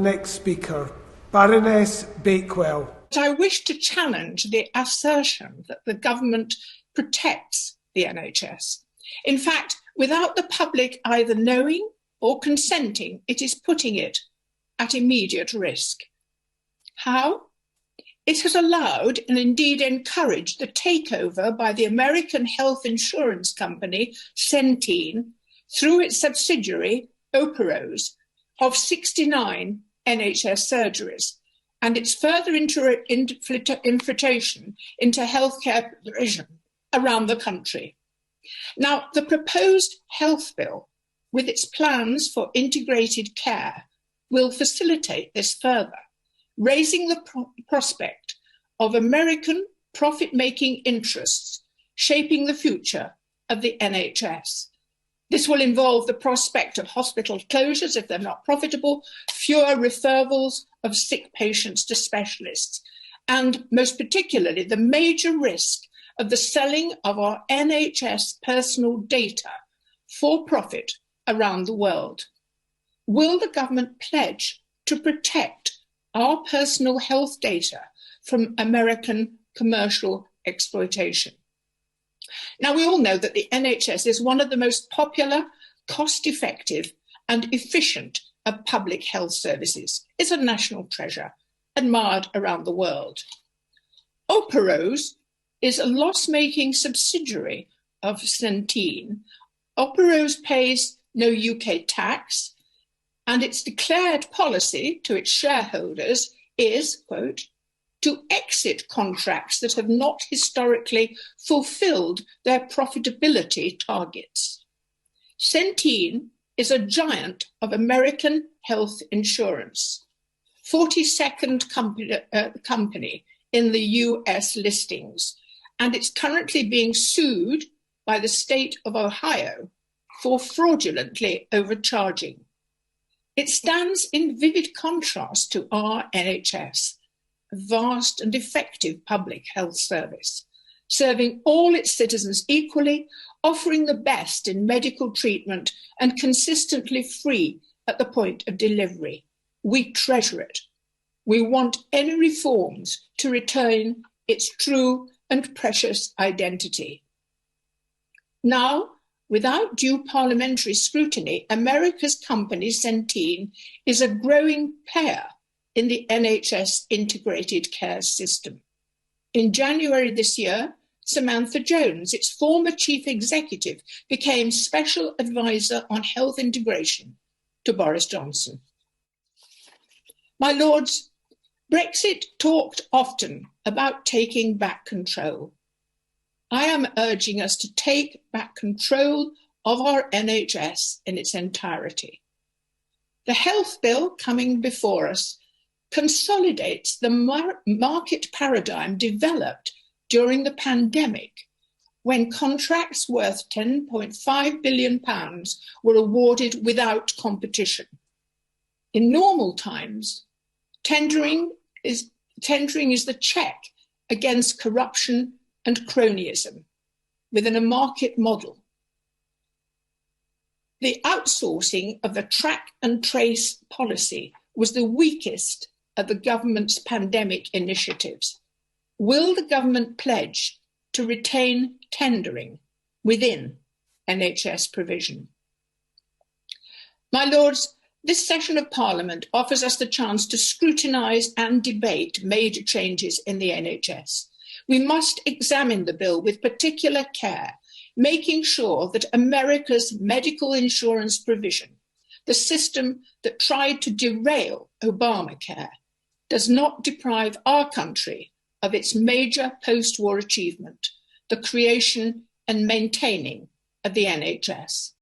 Next speaker, Baroness Bakewell. I wish to challenge the assertion that the government protects the NHS. In fact, without the public either knowing or consenting, it is putting it at immediate risk. How? It has allowed and indeed encouraged the takeover by the American health insurance company Centene through its subsidiary Operose of 69 NHS surgeries and its further infiltration into healthcare provision around the country. Now, the proposed health bill, with its plans for integrated care, will facilitate this further, raising the prospect of American profit-making interests shaping the future of the NHS. This will involve the prospect of hospital closures if they're not profitable, fewer referrals of sick patients to specialists, and most particularly the major risk of the selling of our NHS personal data for profit around the world. Will the government pledge to protect our personal health data from American commercial exploitation? Now, we all know that the NHS is one of the most popular, cost-effective and efficient of public health services. It's a national treasure, admired around the world. Operose is a loss-making subsidiary of Centene. Operose pays no UK tax, and its declared policy to its shareholders is, quote, to exit contracts that have not historically fulfilled their profitability targets. Centene is a giant of American health insurance, 42nd company in the US listings, and it's currently being sued by the state of Ohio for fraudulently overcharging. It stands in vivid contrast to our NHS, a vast and effective public health service, serving all its citizens equally, offering the best in medical treatment and consistently free at the point of delivery. We treasure it. We want any reforms to retain its true and precious identity. Now, without due parliamentary scrutiny, America's company Centene is a growing player in the NHS integrated care system. In January this year, Samantha Jones, its former chief executive, became special advisor on health integration to Boris Johnson. My lords, Brexit talked often about taking back control. I am urging us to take back control of our NHS in its entirety. The health bill coming before us consolidates the market paradigm developed during the pandemic, when contracts worth £10.5 billion were awarded without competition. In normal times, tendering is the check against corruption and cronyism within a market model. The outsourcing of the track and trace policy was the weakest of the government's pandemic initiatives. Will the government pledge to retain tendering within NHS provision? My lords, this session of Parliament offers us the chance to scrutinise and debate major changes in the NHS. We must examine the bill with particular care, making sure that America's medical insurance provision, the system that tried to derail Obamacare, does not deprive our country of its major post-war achievement, the creation and maintaining of the NHS.